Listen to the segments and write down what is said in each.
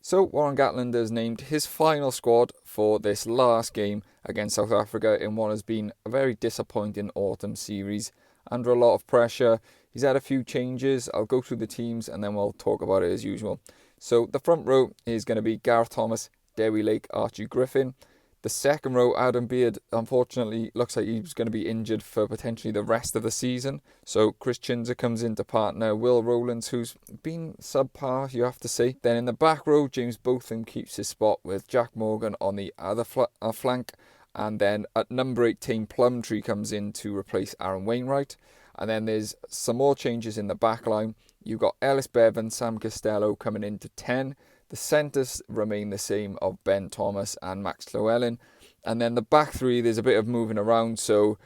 So Warren Gatland has named his final squad for this last game against South Africa in what has been a very disappointing autumn series. Under a lot of pressure, he's had a few changes. I'll go through the teams and then we'll talk about it as usual. So the front row is going to be Gareth Thomas, Dewi Lake, Archie Griffin. The second row, Adam Beard, unfortunately, looks like he's going to be injured for potentially the rest of the season. So Chris Chinzer comes in to partner Will Rowlands, who's been subpar, you have to say. Then in the back row, James Botham keeps his spot with Jack Morgan on the other flank. And then at number 18, Plumtree comes in to replace Aaron Wainwright. And then there's some more changes in the back line. You've got Ellis Bevan, Sam Costello coming into 10. The centres remain the same of Ben Thomas and Max Llewellyn. And then the back three, there's a bit of moving around. So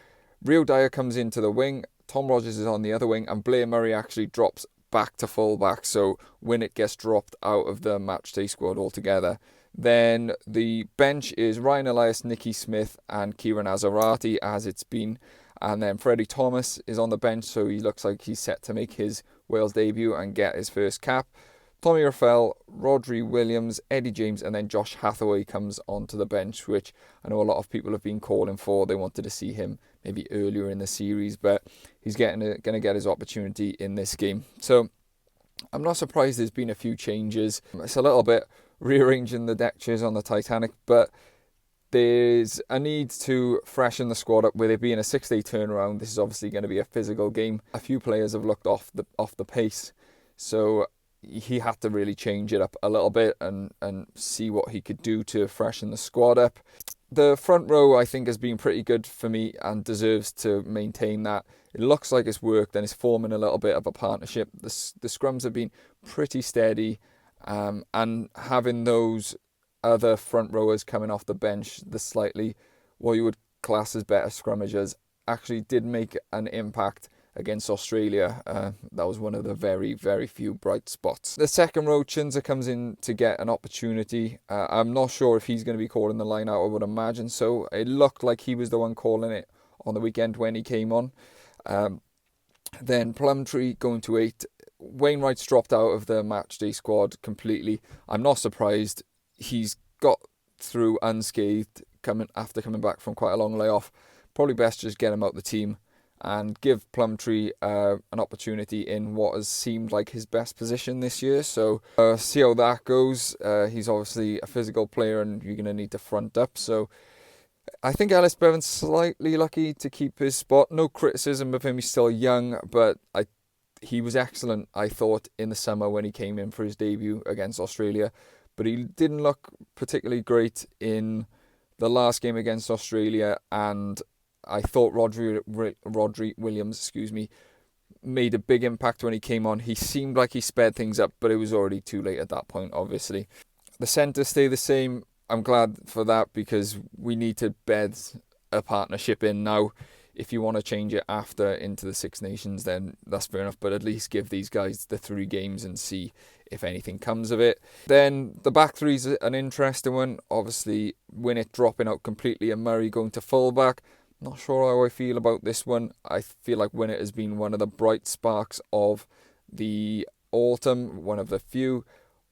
Rio Dyer comes into the wing, Tom Rogers is on the other wing, and Blair Murray actually drops back to full back. So Winnett gets dropped out of the matchday squad altogether. Then the bench is Ryan Elias, Nicky Smith and Kieran Azarati as it's been. And then Freddie Thomas is on the bench, so he looks like he's set to make his Wales debut and get his first cap. Tommy Raffel, Rodri Williams, Eddie James, and then Josh Hathaway comes onto the bench, which I know a lot of people have been calling for. They wanted to see him maybe earlier in the series, but he's going to get his opportunity in this game. So I'm not surprised there's been a few changes. It's a little bit rearranging the deck chairs on the Titanic, but there's a need to freshen the squad up with it being a 6-day turnaround. This is obviously going to be a physical game. A few players have looked off the pace, so he had to really change it up a little bit and see what he could do to freshen the squad up. The front row, I think, has been pretty good for me and deserves to maintain that. It looks like it's worked and it's forming a little bit of a partnership. The scrums have been pretty steady, and having those other front rowers coming off the bench, the slightly what you would class as better scrummagers, actually did make an impact against Australia. That was one of the very, very few bright spots. The second row, Chinzer comes in to get an opportunity. I'm not sure if he's going to be calling the line out. I would imagine so. It looked like he was the one calling it on the weekend when he came on. Then Plumtree going to 8. Wainwright's dropped out of the matchday squad completely. I'm not surprised. He's got through unscathed after coming back from quite a long layoff. Probably best just get him out the team and give Plumtree an opportunity in what has seemed like his best position this year. So see how that goes. He's obviously a physical player and you're going to need to front up. So I think Ellis Bevan's slightly lucky to keep his spot. No criticism of him, he's still young, but he was excellent, I thought, in the summer when he came in for his debut against Australia. But he didn't look particularly great in the last game against Australia, and I thought Rodri Williams, made a big impact when he came on. He seemed like he sped things up, but it was already too late at that point, obviously. The centres stay the same. I'm glad for that because we need to bed a partnership in now. If you want to change it after into the Six Nations, then that's fair enough, but at least give these guys the 3 games and see if anything comes of it. Then the back three is an interesting one. Obviously, Winnett dropping out completely and Murray going to fullback. Not sure how I feel about this one. I feel like Winnett has been one of the bright sparks of the autumn, one of the few.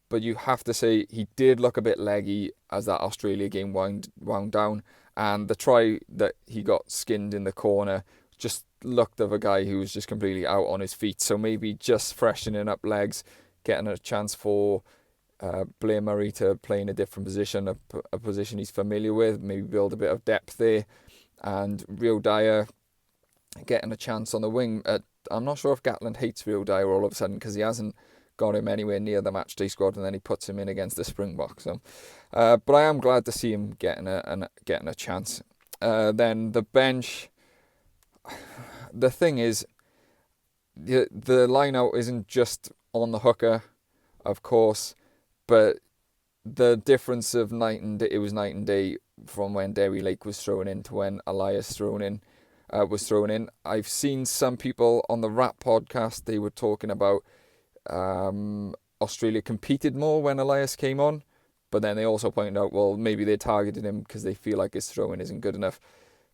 But you have to say he did look a bit leggy as that Australia game wound down. And the try that he got skinned in the corner just looked of a guy who was just completely out on his feet. So maybe just freshening up legs, getting a chance for Blair Murray to play in a different position, a position he's familiar with, maybe build a bit of depth there. And Rio Dyer getting a chance on the wing. I'm not sure if Gatland hates Rio Dyer all of a sudden because he hasn't got him anywhere near the matchday squad, and then he puts him in against the Springboks. So, but I am glad to see him getting a chance. Then the bench. The thing is, the line out isn't just on the hooker, of course, but the difference of night and day, it was night and day from when Dewi Lake was thrown in to when Elias was thrown in. I've seen some people on the Rap podcast, they were talking about Australia competed more when Elias came on, but then they also pointed out, well, maybe they targeted him because they feel like his throw-in isn't good enough.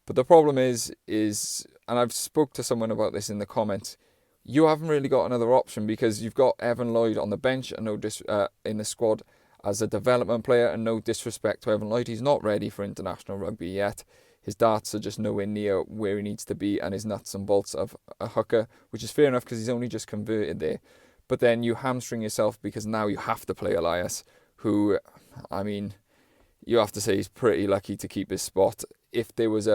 But the problem is, and I've spoke to someone about this in the comments, you haven't really got another option because you've got Evan Lloyd on the bench, in the squad, as a development player, and no disrespect to Evan Lloyd, he's not ready for international rugby yet. His darts are just nowhere near where he needs to be, and his nuts and bolts of a hooker, which is fair enough because he's only just converted there. But then you hamstring yourself because now you have to play Elias, who, I mean, you have to say he's pretty lucky to keep his spot. If there was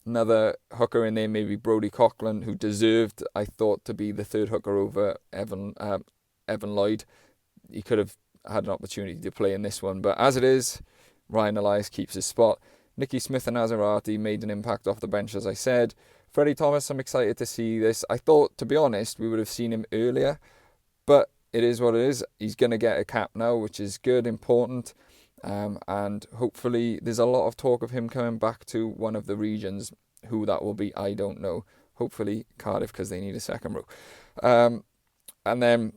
another hooker in there, maybe Brodie Gatland, who deserved, I thought, to be the third hooker over Evan Lloyd, he could have had an opportunity to play in this one. But as it is, Ryan Elias keeps his spot. Nicky Smith and Azarati made an impact off the bench, as I said. Freddie Thomas, I'm excited to see this. I thought, to be honest, we would have seen him earlier, but it is what it is. He's going to get a cap now, which is good, important, and hopefully there's a lot of talk of him coming back to one of the regions. Who that will be, I don't know. Hopefully Cardiff, because they need a second row. And then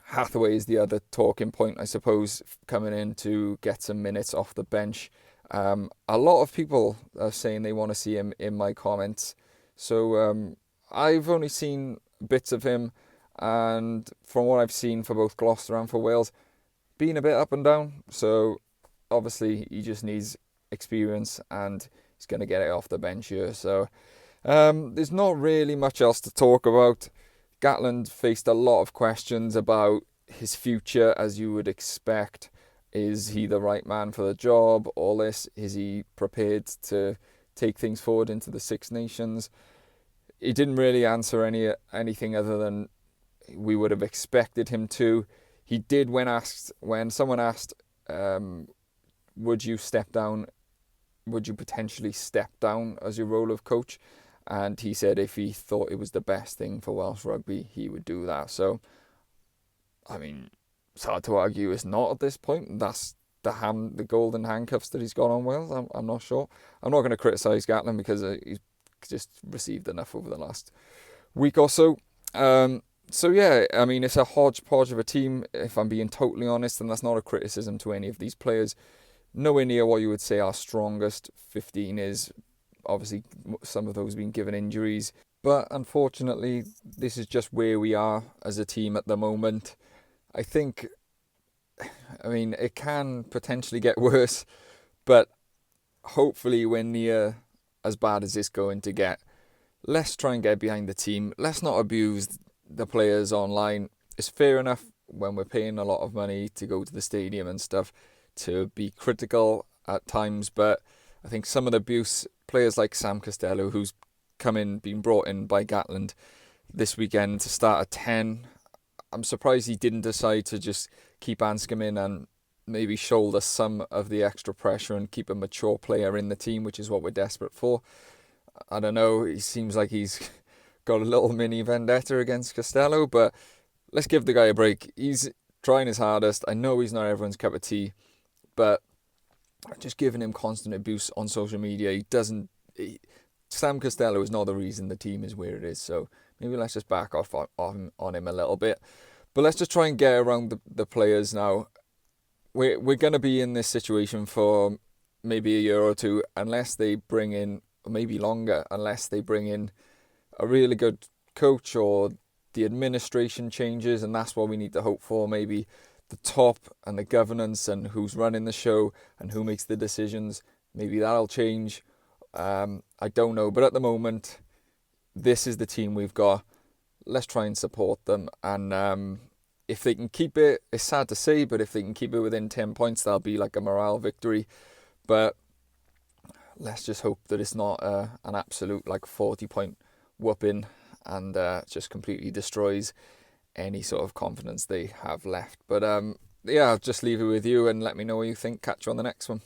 Hathaway is the other talking point, I suppose, coming in to get some minutes off the bench. A lot of people are saying they want to see him in my comments. So I've only seen bits of him, and from what I've seen for both Gloucester and for Wales, been a bit up and down. So obviously he just needs experience, and he's going to get it off the bench here. So there's not really much else to talk about. Gatland faced a lot of questions about his future, as you would expect. Is he the right man for the job? All this. Is he prepared to take things forward into the Six Nations? He didn't really answer anything other than we would have expected him to. He did when someone asked, would you step down? Would you potentially step down as your role of coach? And he said if he thought it was the best thing for Welsh rugby, he would do that. So, I mean, it's hard to argue it's not at this point. That's the golden handcuffs that he's got on Wales. I'm not sure. I'm not going to criticise Gatland because he's just received enough over the last week or so. So yeah, I mean, it's a hodgepodge of a team, if I'm being totally honest, and that's not a criticism to any of these players. Nowhere near what you would say our strongest 15 is. Obviously, some of those being given injuries. But unfortunately, this is just where we are as a team at the moment. I think, I mean, it can potentially get worse, but hopefully we're near as bad as it's going to get. Let's try and get behind the team. Let's not abuse the players online. It's fair enough when we're paying a lot of money to go to the stadium and stuff to be critical at times, but I think some of the abuse, players like Sam Costello, who's been brought in by Gatland this weekend to start at 10, I'm surprised he didn't decide to just keep Anscombe in and maybe shoulder some of the extra pressure and keep a mature player in the team, which is what we're desperate for. I don't know, he seems like he's got a little mini vendetta against Costello, but let's give the guy a break. He's trying his hardest. I know he's not everyone's cup of tea, but just giving him constant abuse on social media, Sam Costello is not the reason the team is where it is, so maybe let's just back off on him a little bit. But let's just try and get around the players now. We're going to be in this situation for maybe a year or two, unless they bring in, or maybe longer, unless they bring in a really good coach or the administration changes, and that's what we need to hope for. Maybe the top and the governance and who's running the show and who makes the decisions, maybe that'll change. I don't know, but at the moment, this is the team we've got. Let's try and support them, and if they can keep it, it's sad to say, but if they can keep it within 10 points, that'll be like a morale victory. But let's just hope that it's not an absolute 40-point whooping and just completely destroys any sort of confidence they have left. But yeah, I'll just leave it with you and let me know what you think. Catch you on the next one.